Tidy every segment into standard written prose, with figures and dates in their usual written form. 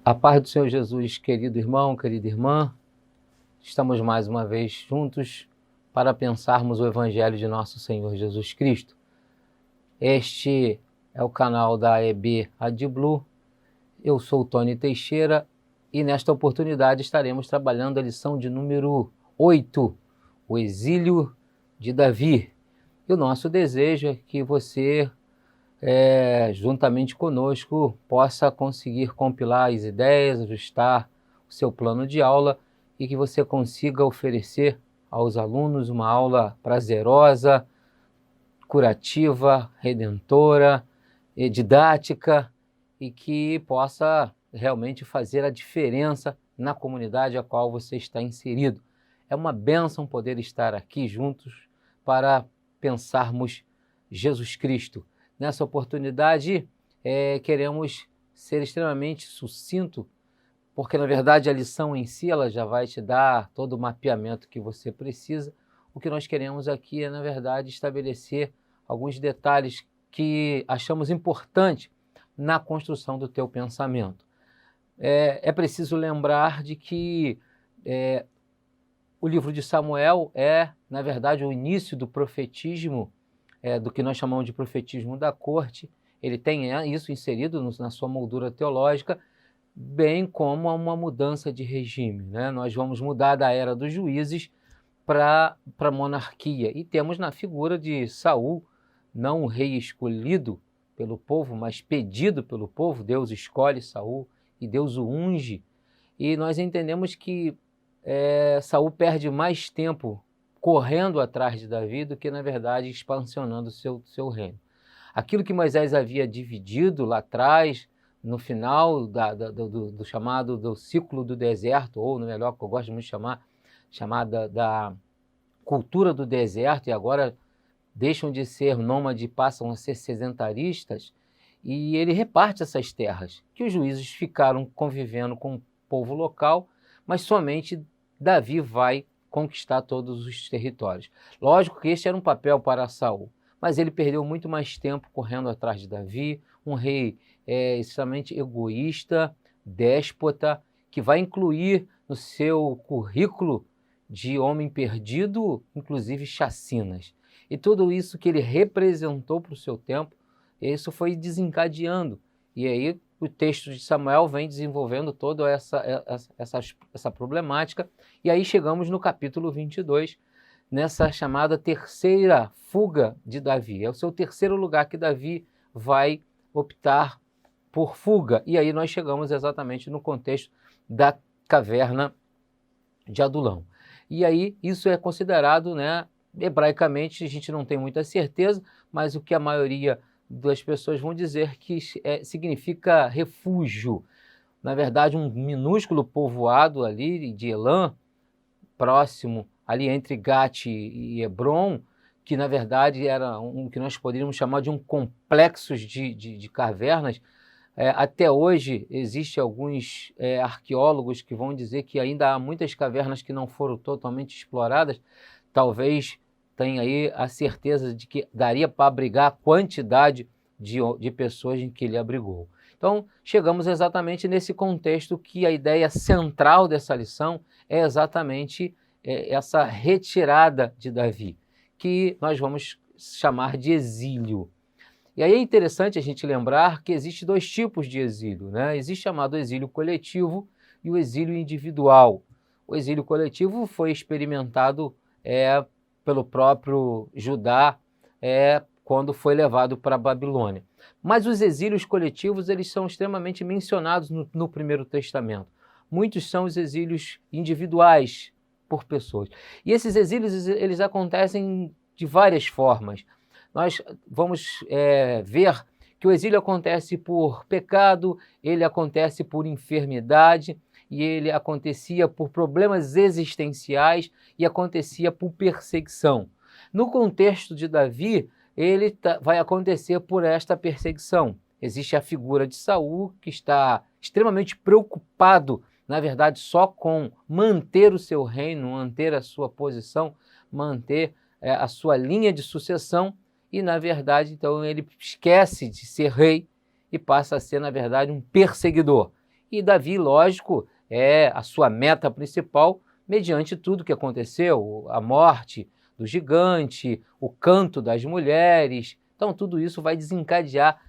A paz do Senhor Jesus, querido irmão, querida irmã, estamos mais uma vez juntos para pensarmos o Evangelho de nosso Senhor Jesus Cristo. Este é o canal da EB Adblu, eu sou o Tony Teixeira e nesta oportunidade estaremos trabalhando a lição de número 8, o exílio de Davi. E o nosso desejo é que você, juntamente conosco, possa conseguir compilar as ideias, ajustar o seu plano de aula e que você consiga oferecer aos alunos uma aula prazerosa, curativa, redentora, didática e que possa realmente fazer a diferença na comunidade a qual você está inserido. É uma bênção poder estar aqui juntos para pensarmos Jesus Cristo. Nessa oportunidade, queremos ser extremamente sucinto, porque na verdade a lição em si ela já vai te dar todo o mapeamento que você precisa. O que nós queremos aqui é, na verdade, estabelecer alguns detalhes que achamos importante na construção do teu pensamento. É preciso lembrar de que o livro de Samuel é, na verdade, o início do profetismo, do que nós chamamos de profetismo da corte. Ele tem isso inserido na sua moldura teológica, bem como uma mudança de regime, né? Nós vamos mudar da era dos juízes para a monarquia. E temos na figura de Saul, não o rei escolhido pelo povo, mas pedido pelo povo. Deus escolhe Saul e Deus o unge. E nós entendemos que Saul perde mais tempo correndo atrás de Davi do que, na verdade, expansionando o seu reino. Aquilo que Moisés havia dividido lá atrás, no final do chamado do ciclo do deserto, ou melhor, que eu gosto muito de chamada da cultura do deserto, e agora deixam de ser nômades e passam a ser sedentaristas, e ele reparte essas terras, que os juízes ficaram convivendo com o povo local, mas somente Davi vai conquistar todos os territórios. Lógico que este era um papel para Saul, mas ele perdeu muito mais tempo correndo atrás de Davi, um rei extremamente egoísta, déspota, que vai incluir no seu currículo de homem perdido, inclusive chacinas. E tudo isso que ele representou para o seu tempo, isso foi desencadeando. E aí o texto de Samuel vem desenvolvendo toda essa problemática. E aí chegamos no capítulo 22, nessa chamada terceira fuga de Davi. É o seu terceiro lugar que Davi vai optar por fuga. E aí nós chegamos exatamente no contexto da caverna de Adulão. E aí isso é considerado, né, hebraicamente, a gente não tem muita certeza, mas o que a maioria das pessoas vão dizer que significa refúgio. Na verdade, um minúsculo povoado ali de Elã, próximo ali entre Gate e Hebron, que na verdade era que nós poderíamos chamar de um complexo de cavernas. Até hoje existem alguns arqueólogos que vão dizer que ainda há muitas cavernas que não foram totalmente exploradas. Talvez tenha aí a certeza de que daria para abrigar a quantidade de pessoas em que ele abrigou. Então, chegamos exatamente nesse contexto que a ideia central dessa lição é exatamente essa retirada de Davi, que nós vamos chamar de exílio. E aí é interessante a gente lembrar que existem dois tipos de exílio, né? Existe o chamado exílio coletivo e o exílio individual. O exílio coletivo foi experimentado pelo próprio Judá quando foi levado para a Babilônia. Mas os exílios coletivos eles são extremamente mencionados no Primeiro Testamento. Muitos são os exílios individuais por pessoas. E esses exílios eles acontecem de várias formas. Nós vamos ver que o exílio acontece por pecado, ele acontece por enfermidade, e ele acontecia por problemas existenciais e acontecia por perseguição. No contexto de Davi, ele vai acontecer por esta perseguição. Existe a figura de Saul, que está extremamente preocupado, na verdade, só com manter o seu reino, manter a sua posição, manter a sua linha de sucessão, e, na verdade, então ele esquece de ser rei e passa a ser, na verdade, um perseguidor. E Davi, lógico, é a sua meta principal, mediante tudo que aconteceu, a morte do gigante, o canto das mulheres. Então, tudo isso vai desencadear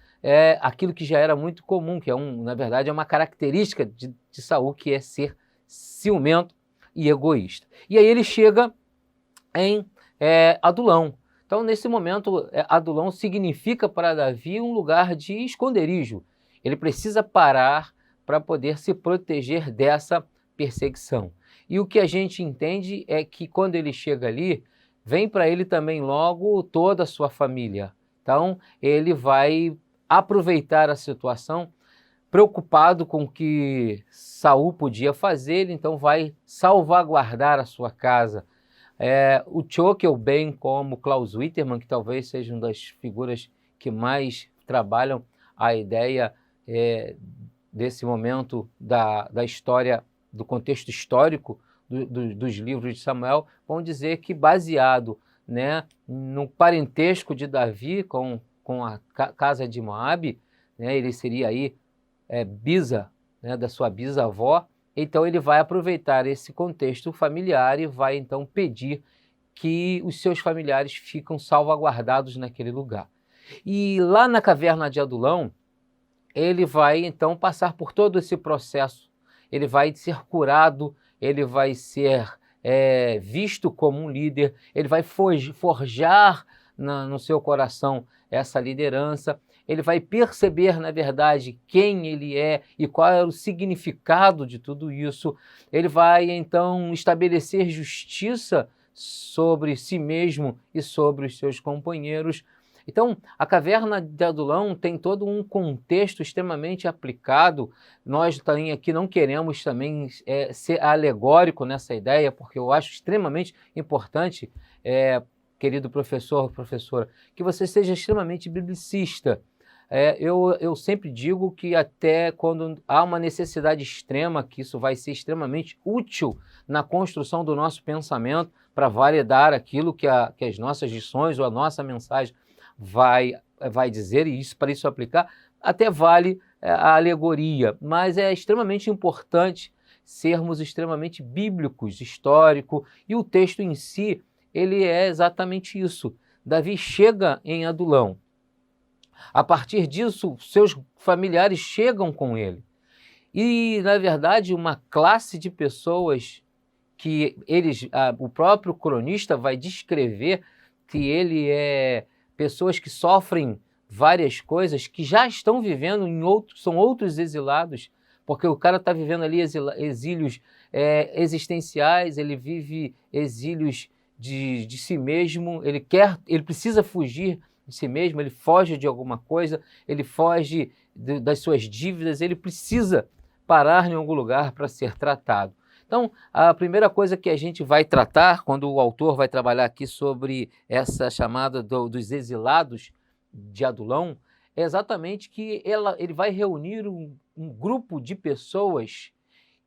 aquilo que já era muito comum, que na verdade, é uma característica de Saul, que é ser ciumento e egoísta. E aí ele chega em Adulão. Então, nesse momento, Adulão significa para Davi um lugar de esconderijo. Ele precisa parar para poder se proteger dessa perseguição. E o que a gente entende é que quando ele chega ali, vem para ele também logo toda a sua família. Então, ele vai aproveitar a situação, preocupado com o que Saul podia fazer, ele então vai salvaguardar a sua casa. O Tschockel, bem como Klaus Wittermann, que talvez seja uma das figuras que mais trabalham a ideia desse momento da história, do contexto histórico dos livros de Samuel, vão dizer que baseado, né, no parentesco de Davi com a casa de Moabe, né, ele seria aí bisa, né, da sua bisavó. Então ele vai aproveitar esse contexto familiar e vai então pedir que os seus familiares ficam salvaguardados naquele lugar. E lá na caverna de Adulão, ele vai então passar por todo esse processo, ele vai ser curado, ele vai ser visto como um líder, ele vai forjar no seu coração essa liderança, ele vai perceber, na verdade, quem ele é e qual é o significado de tudo isso. Ele vai, então, estabelecer justiça sobre si mesmo e sobre os seus companheiros. Então, a caverna de Adulão tem todo um contexto extremamente aplicado. Nós também aqui não queremos também ser alegórico nessa ideia, porque eu acho extremamente importante, querido professor, professora, que você seja extremamente biblicista. Eu sempre digo que até quando há uma necessidade extrema, que isso vai ser extremamente útil na construção do nosso pensamento para validar aquilo que as nossas lições ou a nossa mensagem vai dizer, e isso, para isso aplicar, até vale a alegoria, mas é extremamente importante sermos extremamente bíblicos, histórico, e o texto em si, ele é exatamente isso. Davi chega em Adulão. A partir disso, seus familiares chegam com ele. E, na verdade, uma classe de pessoas que o próprio cronista vai descrever que ele pessoas que sofrem várias coisas, que já estão vivendo são outros exilados, porque o cara está vivendo ali exílios existenciais, ele vive exílios de si mesmo, ele precisa fugir de si mesmo, ele foge de alguma coisa, ele foge das suas dívidas, ele precisa parar em algum lugar para ser tratado. Então, a primeira coisa que a gente vai tratar, quando o autor vai trabalhar aqui sobre essa chamada dos exilados de Adulão, é exatamente que ele vai reunir um grupo de pessoas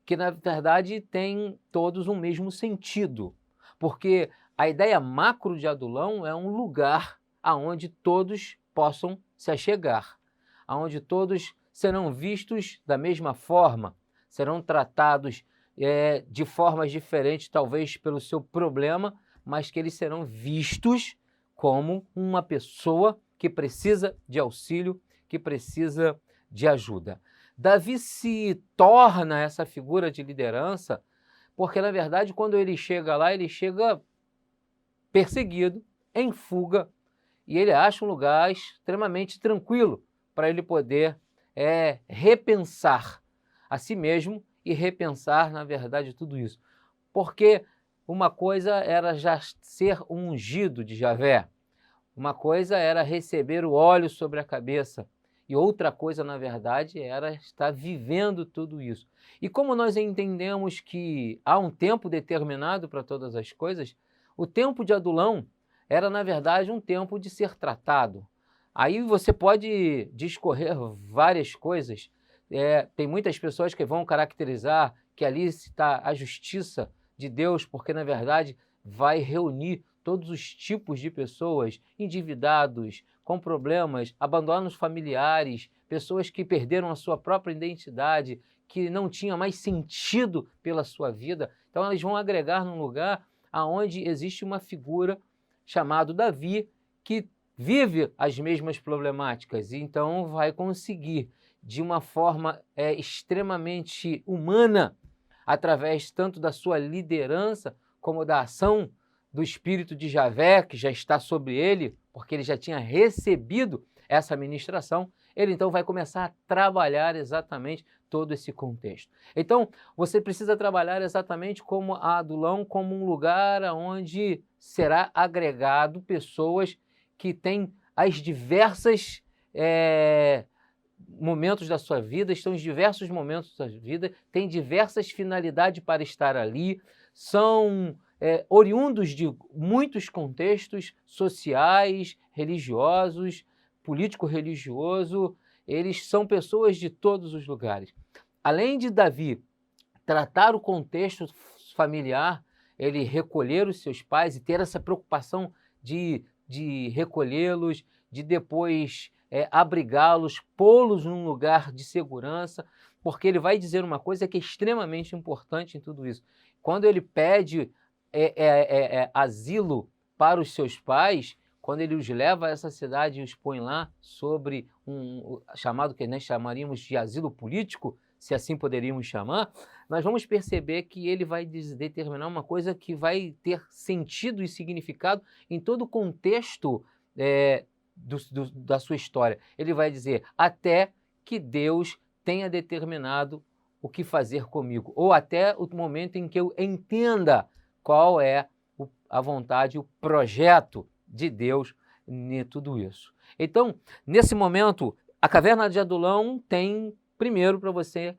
que, na verdade, tem todos um mesmo sentido, porque a ideia macro de Adulão é um lugar aonde todos possam se achegar, aonde todos serão vistos da mesma forma, serão tratados de formas diferentes, talvez pelo seu problema, mas que eles serão vistos como uma pessoa que precisa de auxílio, que precisa de ajuda. Davi se torna essa figura de liderança porque, na verdade, quando ele chega lá, ele chega perseguido, em fuga, e ele acha um lugar extremamente tranquilo para ele poder repensar a si mesmo e repensar, na verdade, tudo isso. Porque uma coisa era já ser um ungido de Javé, uma coisa era receber o óleo sobre a cabeça, e outra coisa, na verdade, era estar vivendo tudo isso. E como nós entendemos que há um tempo determinado para todas as coisas, o tempo de Adulão era, na verdade, um tempo de ser tratado. Aí você pode discorrer várias coisas. Tem muitas pessoas que vão caracterizar que ali está a justiça de Deus, porque, na verdade, vai reunir todos os tipos de pessoas, endividados, com problemas, abandonos familiares, pessoas que perderam a sua própria identidade, que não tinha mais sentido pela sua vida. Então eles vão agregar num lugar onde existe uma figura chamada Davi, que vive as mesmas problemáticas, e então vai conseguir, de uma forma extremamente humana, através tanto da sua liderança, como da ação do Espírito de Javé, que já está sobre ele, porque ele já tinha recebido essa ministração, ele então vai começar a trabalhar exatamente todo esse contexto. Então, você precisa trabalhar exatamente como a Adulão, como um lugar onde será agregado pessoas que têm as diversas momentos da sua vida, estão em diversos momentos da vida, têm diversas finalidades para estar ali, são oriundos de muitos contextos sociais, religiosos, político-religioso, eles são pessoas de todos os lugares. Além de Davi tratar o contexto familiar, ele recolher os seus pais e ter essa preocupação de recolhê-los, de depois abrigá-los, pô-los num lugar de segurança, porque ele vai dizer uma coisa que é extremamente importante em tudo isso. Quando ele pede asilo para os seus pais, quando ele os leva a essa cidade e os põe lá sobre um chamado que nós chamaríamos de asilo político, se assim poderíamos chamar, nós vamos perceber que ele vai determinar uma coisa que vai ter sentido e significado em todo o contexto da sua história. Ele vai dizer, até que Deus tenha determinado o que fazer comigo, ou até o momento em que eu entenda qual é a vontade, o projeto de Deus em tudo isso. Então, nesse momento, a Caverna de Adulão tem, primeiro, para você,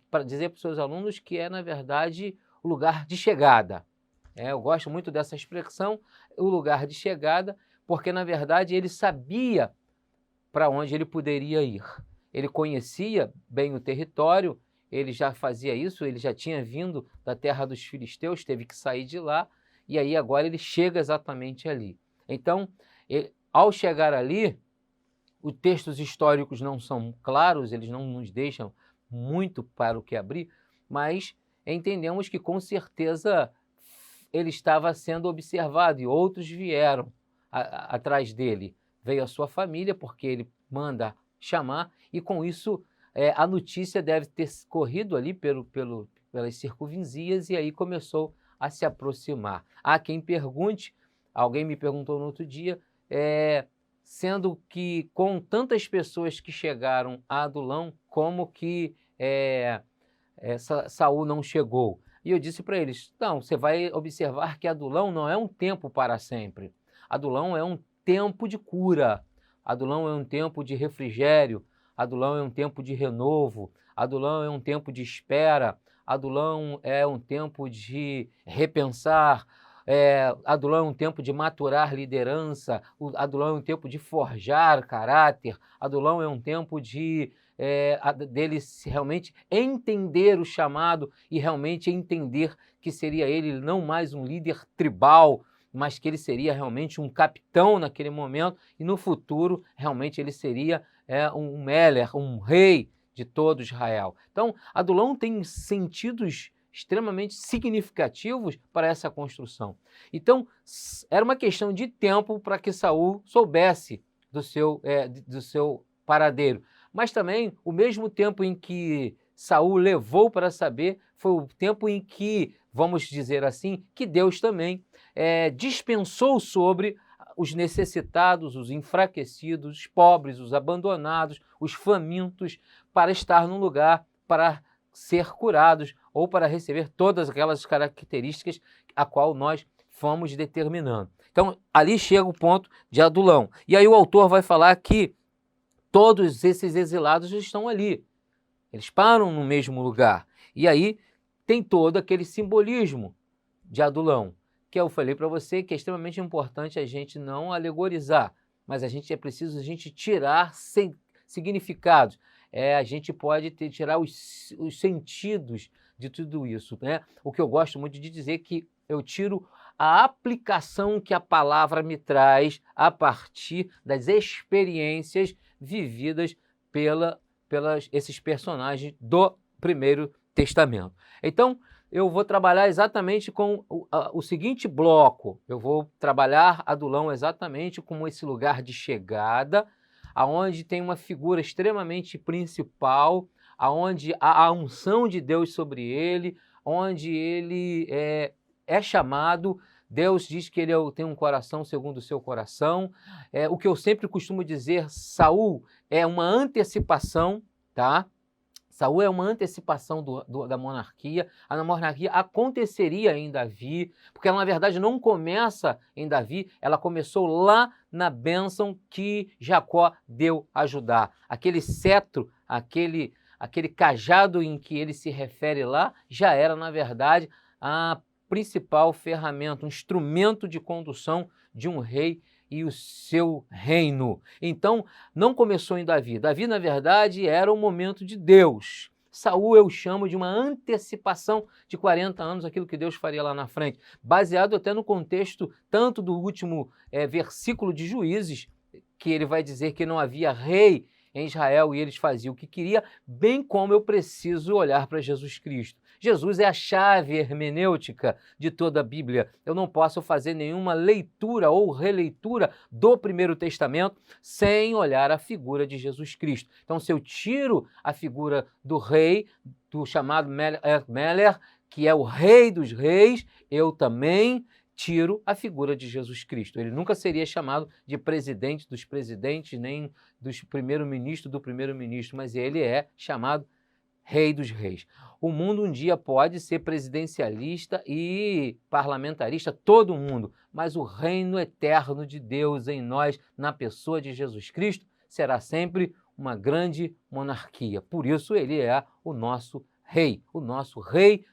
para dizer para os seus alunos que é, na verdade, o lugar de chegada. Eu gosto muito dessa expressão, o lugar de chegada, porque, na verdade, ele sabia para onde ele poderia ir. Ele conhecia bem o território, ele já fazia isso, ele já tinha vindo da terra dos filisteus, teve que sair de lá, e aí agora ele chega exatamente ali. Então, ao chegar ali, os textos históricos não são claros, eles não nos deixam muito para o que abrir, mas entendemos que com certeza ele estava sendo observado e outros vieram atrás dele. Veio a sua família, porque ele manda chamar, e com isso a notícia deve ter corrido ali pelas circunvizinhas, e aí começou a se aproximar. Há quem pergunte, alguém me perguntou no outro dia, sendo que com tantas pessoas que chegaram a Adulão, como que Saul não chegou? E eu disse para eles, não, você vai observar que Adulão não é um tempo para sempre. Adulão é um tempo de cura, Adulão é um tempo de refrigério, Adulão é um tempo de renovo, Adulão é um tempo de espera, Adulão é um tempo de repensar, Adulão é um tempo de maturar liderança, Adulão é um tempo de forjar caráter, Adulão é um tempo dele realmente entender o chamado e realmente entender que seria ele não mais um líder tribal, mas que ele seria realmente um capitão naquele momento e no futuro realmente ele seria um Meller, um rei de todo Israel. Então, Adulão tem sentidos extremamente significativos para essa construção. Então, era uma questão de tempo para que Saul soubesse do seu paradeiro. Mas também, o mesmo tempo em que Saul levou para saber, foi o tempo em que, vamos dizer assim, que Deus também dispensou sobre os necessitados, os enfraquecidos, os pobres, os abandonados, os famintos, para estar num lugar para ser curados ou para receber todas aquelas características a qual nós fomos determinando. Então, ali chega o ponto de Adulão. E aí o autor vai falar que todos esses exilados estão ali. Eles param no mesmo lugar. E aí tem todo aquele simbolismo de Adulão, que eu falei para você que é extremamente importante a gente não alegorizar, mas é preciso a gente tirar significados. A gente pode tirar os sentidos de tudo isso, né? O que eu gosto muito de dizer é que eu tiro a aplicação que a palavra me traz a partir das experiências vividas pelas esses personagens do Primeiro Testamento. Então, eu vou trabalhar exatamente com o seguinte bloco. Eu vou trabalhar Adulão exatamente como esse lugar de chegada, aonde tem uma figura extremamente principal, aonde há a unção de Deus sobre ele, onde ele é chamado. Deus diz que ele tem um coração segundo o seu coração. O que eu sempre costumo dizer, Saul é uma antecipação, tá? Saul é uma antecipação da monarquia. A monarquia aconteceria em Davi, porque ela, na verdade, não começa em Davi, ela começou lá na bênção que Jacó deu a Judá. Aquele cetro, aquele cajado em que ele se refere lá, já era, na verdade, a principal ferramenta, um instrumento de condução de um rei e o seu reino. Então, não começou em Davi. Davi, na verdade, era o momento de Deus. Saul eu chamo de uma antecipação de 40 anos, aquilo que Deus faria lá na frente, baseado até no contexto tanto do último versículo de Juízes, que ele vai dizer que não havia rei em Israel e eles faziam o que queria, bem como eu preciso olhar para Jesus Cristo. Jesus é a chave hermenêutica de toda a Bíblia. Eu não posso fazer nenhuma leitura ou releitura do Primeiro Testamento sem olhar a figura de Jesus Cristo. Então, se eu tiro a figura do rei, do chamado Meler, que é o rei dos reis, eu também tiro a figura de Jesus Cristo. Ele nunca seria chamado de presidente dos presidentes, nem dos primeiro-ministro do primeiro-ministro, mas ele é chamado Rei dos Reis. O mundo um dia pode ser presidencialista e parlamentarista, todo mundo, mas o reino eterno de Deus em nós, na pessoa de Jesus Cristo, será sempre uma grande monarquia. Por isso ele é o nosso rei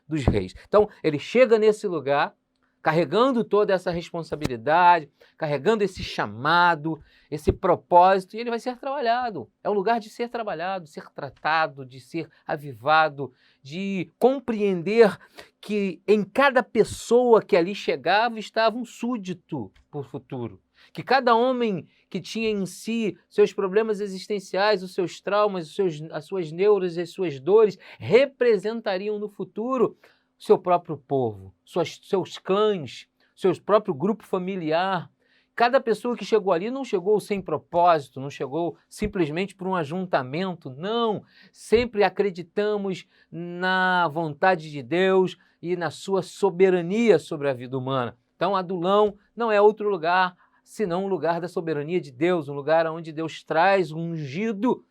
dos reis. Então ele chega nesse lugar carregando toda essa responsabilidade, carregando esse chamado, esse propósito, e ele vai ser trabalhado. É um lugar de ser trabalhado, ser tratado, de ser avivado, de compreender que em cada pessoa que ali chegava estava um súdito por futuro. Que cada homem que tinha em si seus problemas existenciais, os seus traumas, as suas neuras e as suas dores, representariam no futuro seu próprio povo, seus clãs, seu próprio grupo familiar. Cada pessoa que chegou ali não chegou sem propósito, não chegou simplesmente por um ajuntamento, não. Sempre acreditamos na vontade de Deus e na sua soberania sobre a vida humana. Então, Adulão não é outro lugar senão um lugar da soberania de Deus, um lugar onde Deus traz um ungido.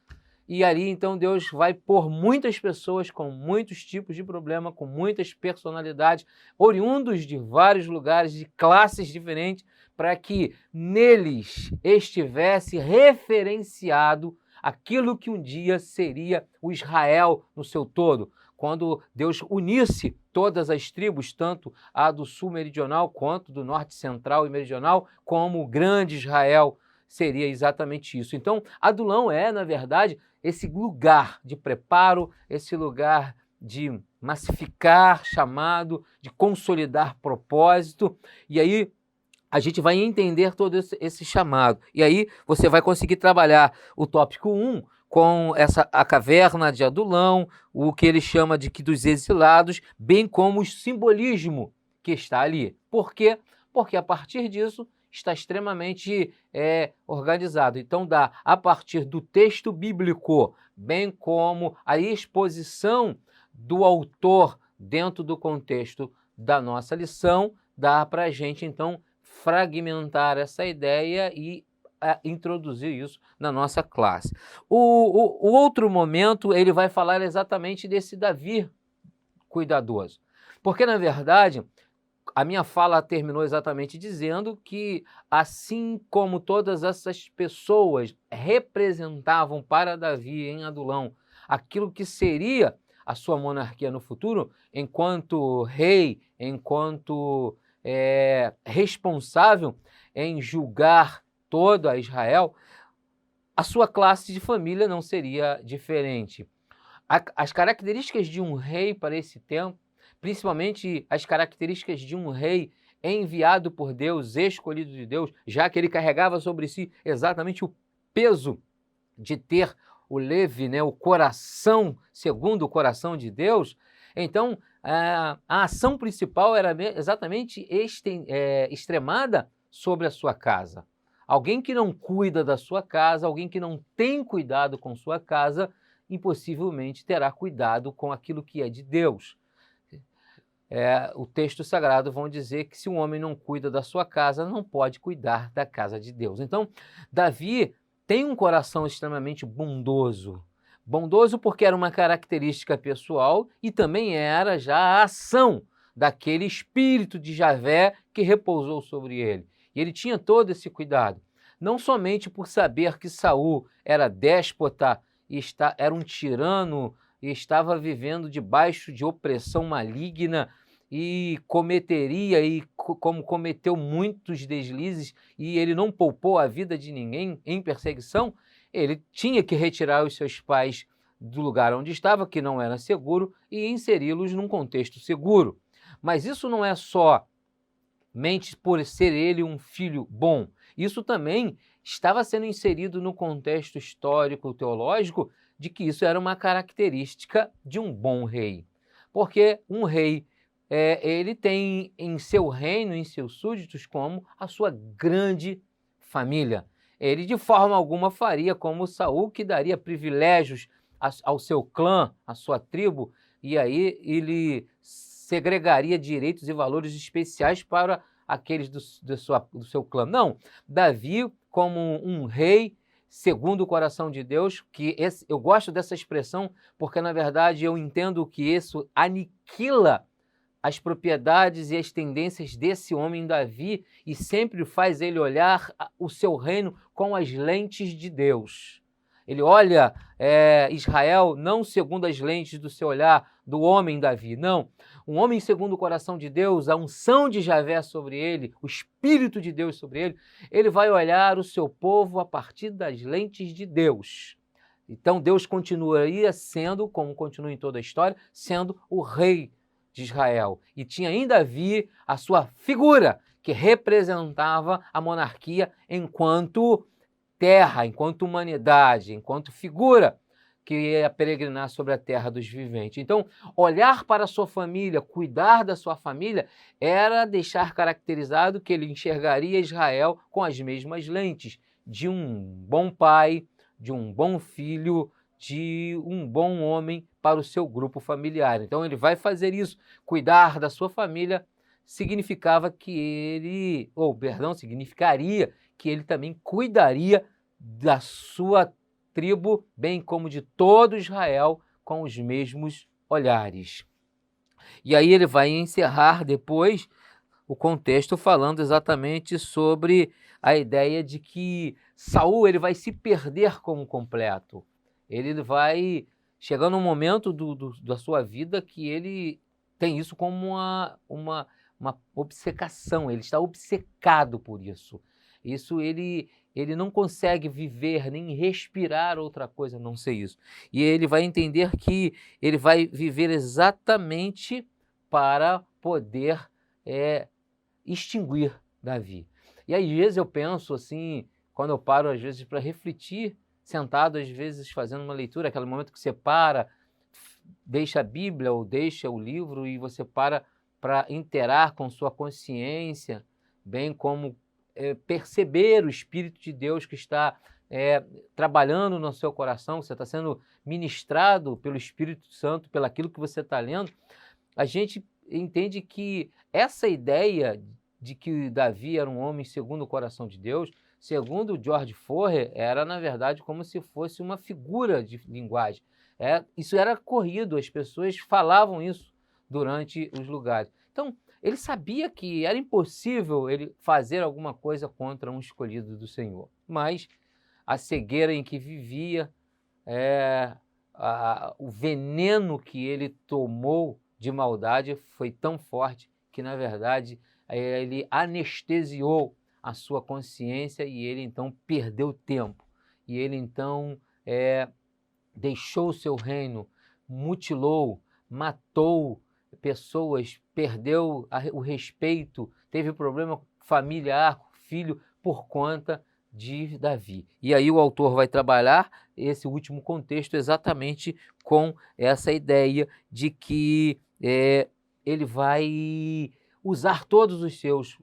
E ali, então, Deus vai pôr muitas pessoas com muitos tipos de problema, com muitas personalidades, oriundos de vários lugares, de classes diferentes, para que neles estivesse referenciado aquilo que um dia seria o Israel no seu todo. Quando Deus unisse todas as tribos, tanto a do sul meridional quanto do norte central e meridional, como o grande Israel, seria exatamente isso. Então, Adulão é, na verdade, esse lugar de preparo, esse lugar de massificar chamado, de consolidar propósito, e aí a gente vai entender todo esse chamado. E aí você vai conseguir trabalhar o tópico 1 com a caverna de Adulão, o que ele chama dos exilados, bem como o simbolismo que está ali. Por quê? Porque a partir disso está extremamente organizado. Então dá, a partir do texto bíblico, bem como a exposição do autor dentro do contexto da nossa lição, dá para a gente, então, fragmentar essa ideia e introduzir isso na nossa classe. O outro momento, ele vai falar exatamente desse Davi cuidadoso. Porque, na verdade, a minha fala terminou exatamente dizendo que, assim como todas essas pessoas representavam para Davi em Adulão aquilo que seria a sua monarquia no futuro, enquanto rei, enquanto responsável em julgar todo a Israel, a sua classe de família não seria diferente. As características de um rei para esse tempo, principalmente as características de um rei enviado por Deus, escolhido de Deus, já que ele carregava sobre si exatamente o peso de ter o Levi, né, o coração, segundo o coração de Deus. Então, a ação principal era exatamente extremada sobre a sua casa. Alguém que não cuida da sua casa, alguém que não tem cuidado com sua casa, impossivelmente terá cuidado com aquilo que é de Deus. O texto sagrado vão dizer que se um homem não cuida da sua casa, não pode cuidar da casa de Deus. Então, Davi tem um coração extremamente bondoso. Bondoso porque era uma característica pessoal e também era já a ação daquele espírito de Javé que repousou sobre ele. E ele tinha todo esse cuidado, não somente por saber que Saul era déspota e era um tirano e estava vivendo debaixo de opressão maligna e cometeria, como cometeu muitos deslizes, e ele não poupou a vida de ninguém em perseguição, ele tinha que retirar os seus pais do lugar onde estava, que não era seguro, e inseri-los num contexto seguro. Mas isso não é somente por ser ele um filho bom, isso também estava sendo inserido no contexto histórico, teológico, de que isso era uma característica de um bom rei. Porque um rei, ele tem em seu reino, em seus súditos, como a sua grande família. Ele de forma alguma faria como Saul, que daria privilégios ao seu clã, à sua tribo, e aí ele segregaria direitos e valores especiais para aqueles do seu clã. Não, Davi, como um rei, segundo o coração de Deus, eu gosto dessa expressão porque, na verdade, eu entendo que isso aniquila as propriedades e as tendências desse homem Davi e sempre faz ele olhar o seu reino com as lentes de Deus. Ele olha Israel não segundo as lentes do seu olhar do homem Davi, não. Um homem segundo o coração de Deus, a unção de Javé sobre ele, o Espírito de Deus sobre ele vai olhar o seu povo a partir das lentes de Deus. Então Deus continuaria sendo, como continua em toda a história, sendo o rei de Israel. E tinha em Davi a sua figura, que representava a monarquia enquanto terra, enquanto humanidade, enquanto figura que ia peregrinar sobre a terra dos viventes. Então, olhar para a sua família, cuidar da sua família, era deixar caracterizado que ele enxergaria Israel com as mesmas lentes de um bom pai, de um bom filho, de um bom homem para o seu grupo familiar. Então, ele vai fazer isso. Cuidar da sua família significaria que ele também cuidaria da sua tribo, bem como de todo Israel, com os mesmos olhares. E aí ele vai encerrar depois o contexto falando exatamente sobre a ideia de que Saul ele vai se perder como completo. Ele vai chegando um momento da sua vida que ele tem isso como uma obcecação, ele está obcecado por isso. Isso ele não consegue viver nem respirar outra coisa a não ser isso. E ele vai entender que ele vai viver exatamente para poder extinguir Davi. E às vezes eu penso assim, quando eu paro às vezes para refletir, sentado às vezes fazendo uma leitura, aquele momento que você para, deixa a Bíblia ou deixa o livro e você para interar com sua consciência, bem como perceber o Espírito de Deus que está trabalhando no seu coração, que você está sendo ministrado pelo Espírito Santo, pelo aquilo que você está lendo, a gente entende que essa ideia de que Davi era um homem segundo o coração de Deus, segundo George Forrer, era na verdade como se fosse uma figura de linguagem. Isso era corrido, as pessoas falavam isso durante os lugares. Então, ele sabia que era impossível ele fazer alguma coisa contra um escolhido do Senhor, mas a cegueira em que vivia, o veneno que ele tomou de maldade foi tão forte que, na verdade, ele anestesiou a sua consciência e ele então perdeu tempo. E ele então deixou o seu reino, mutilou, matou pessoas, perdeu o respeito, teve problema familiar, filho, por conta de Davi. E aí o autor vai trabalhar esse último contexto exatamente com essa ideia de que ele vai usar todos os seus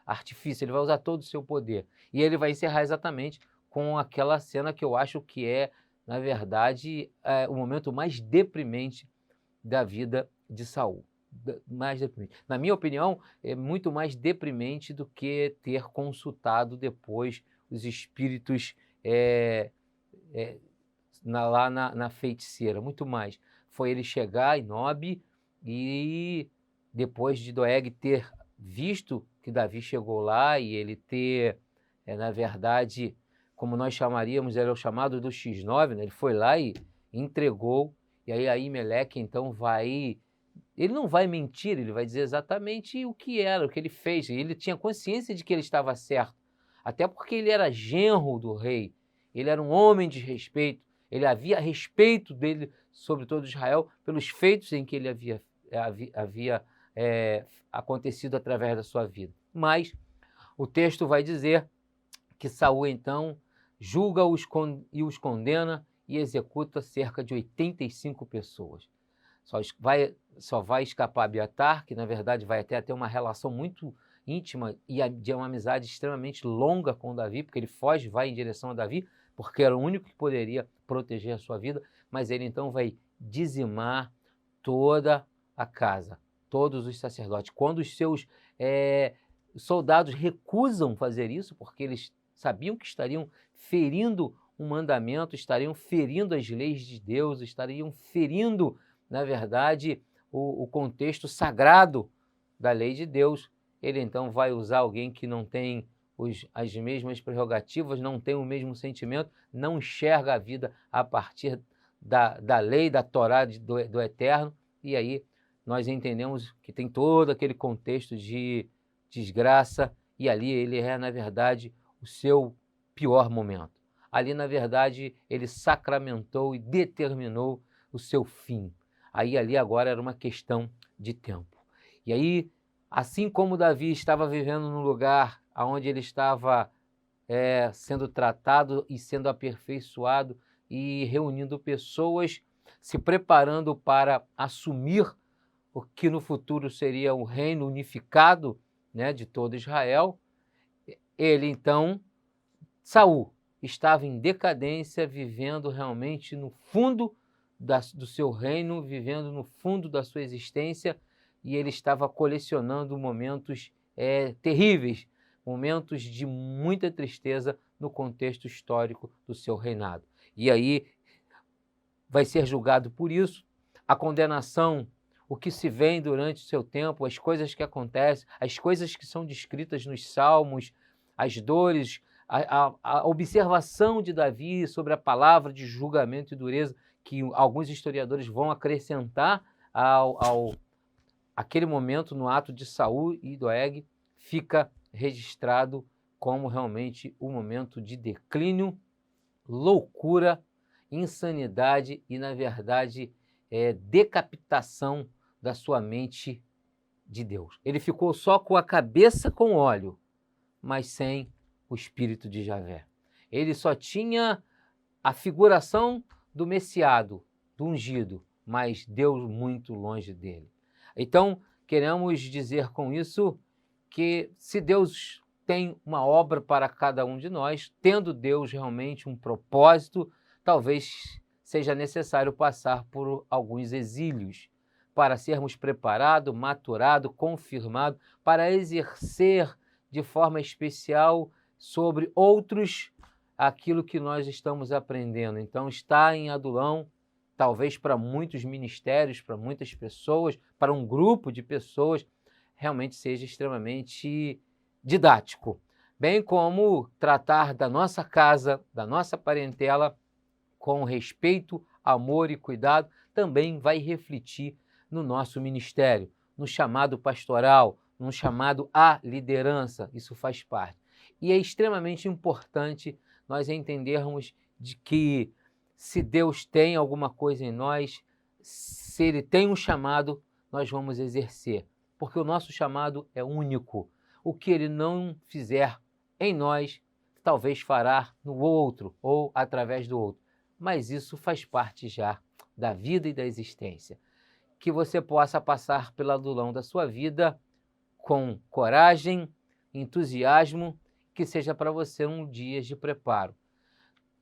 artifícios, ele vai usar todo o seu poder. E ele vai encerrar exatamente com aquela cena que eu acho que é, na verdade, o momento mais deprimente da vida de Saul. Mais deprimente. Na minha opinião, é muito mais deprimente do que ter consultado depois os espíritos lá na feiticeira. Muito mais. Foi ele chegar em Nob e depois de Doeg ter visto que Davi chegou lá e ele ter, na verdade, como nós chamaríamos, era o chamado do X9, né? Ele foi lá e entregou, e aí Aimeleque então ele não vai mentir, ele vai dizer exatamente o que era, o que ele fez. Ele tinha consciência de que ele estava certo, até porque ele era genro do rei, ele era um homem de respeito, ele havia respeito dele sobre todo Israel pelos feitos em que ele havia acontecido através da sua vida. Mas o texto vai dizer que Saul então julga-os e os condena e executa cerca de 85 pessoas. Só vai escapar Abiatar, que na verdade vai até ter uma relação muito íntima e de uma amizade extremamente longa com Davi, porque ele foge, vai em direção a Davi, porque era o único que poderia proteger a sua vida, mas ele então vai dizimar toda a casa, todos os sacerdotes. Quando os seus soldados recusam fazer isso, porque eles sabiam que estariam ferindo um mandamento, estariam ferindo as leis de Deus, estariam ferindo, na verdade, o contexto sagrado da lei de Deus, ele então vai usar alguém que não tem as mesmas prerrogativas, não tem o mesmo sentimento, não enxerga a vida a partir da lei, da Torá do Eterno, e aí nós entendemos que tem todo aquele contexto de desgraça, e ali ele na verdade, o seu pior momento. Ali, na verdade, ele sacramentou e determinou o seu fim. Aí ali agora era uma questão de tempo. E aí, assim como Davi estava vivendo num lugar onde ele estava sendo tratado e sendo aperfeiçoado e reunindo pessoas, se preparando para assumir o que no futuro seria o reino unificado, né, de todo Israel, ele então, Saul, estava em decadência, vivendo realmente no fundo do seu reino, vivendo no fundo da sua existência, e ele estava colecionando momentos terríveis, momentos de muita tristeza no contexto histórico do seu reinado. E aí vai ser julgado por isso. A condenação, o que se vê durante o seu tempo, as coisas que acontecem, as coisas que são descritas nos Salmos, as dores, a observação de Davi sobre a palavra de julgamento e dureza que alguns historiadores vão acrescentar aquele momento no ato de Saul e Doeg, fica registrado como realmente um momento de declínio, loucura, insanidade e, na verdade, decapitação da sua mente de Deus. Ele ficou só com a cabeça com óleo, mas sem o espírito de Javé. Ele só tinha a figuração do Messiado, do ungido, mas Deus muito longe dele. Então, queremos dizer com isso que se Deus tem uma obra para cada um de nós, tendo Deus realmente um propósito, talvez seja necessário passar por alguns exílios para sermos preparados, maturados, confirmados, para exercer de forma especial sobre outros aquilo que nós estamos aprendendo. Então, está em Adulão, talvez para muitos ministérios, para muitas pessoas, para um grupo de pessoas, realmente seja extremamente didático. Bem como tratar da nossa casa, da nossa parentela, com respeito, amor e cuidado, também vai refletir no nosso ministério, no chamado pastoral, no chamado à liderança. Isso faz parte. E é extremamente importante nós entendermos de que se Deus tem alguma coisa em nós, se Ele tem um chamado, nós vamos exercer, porque o nosso chamado é único. O que Ele não fizer em nós, talvez fará no outro ou através do outro. Mas isso faz parte já da vida e da existência. Que você possa passar pelo adulão da sua vida com coragem, entusiasmo, que seja para você um dia de preparo.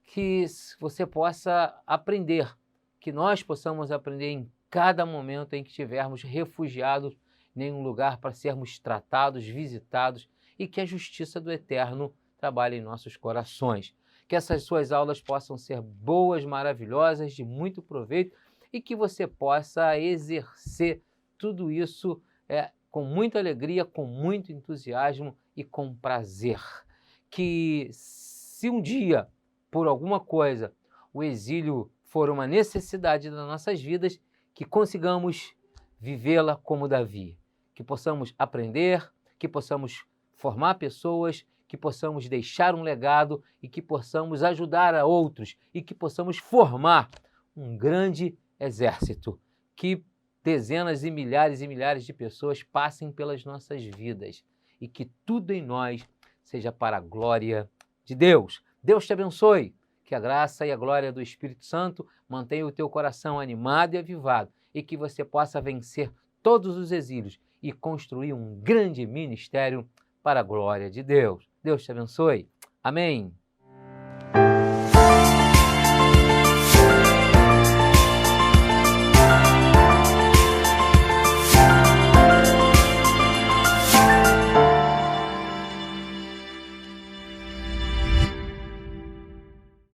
Que você possa aprender, que nós possamos aprender em cada momento em que estivermos refugiados em um lugar para sermos tratados, visitados, e que a justiça do Eterno trabalhe em nossos corações. Que essas suas aulas possam ser boas, maravilhosas, de muito proveito, e que você possa exercer tudo isso com muita alegria, com muito entusiasmo e com prazer. Que se um dia, por alguma coisa, o exílio for uma necessidade das nossas vidas, que consigamos vivê-la como Davi, que possamos aprender, que possamos formar pessoas, que possamos deixar um legado e que possamos ajudar a outros e que possamos formar um grande exército, que dezenas e milhares de pessoas passem pelas nossas vidas e que tudo em nós seja para a glória de Deus. Deus te abençoe, que a graça e a glória do Espírito Santo mantenha o teu coração animado e avivado e que você possa vencer todos os exílios e construir um grande ministério para a glória de Deus. Deus te abençoe. Amém.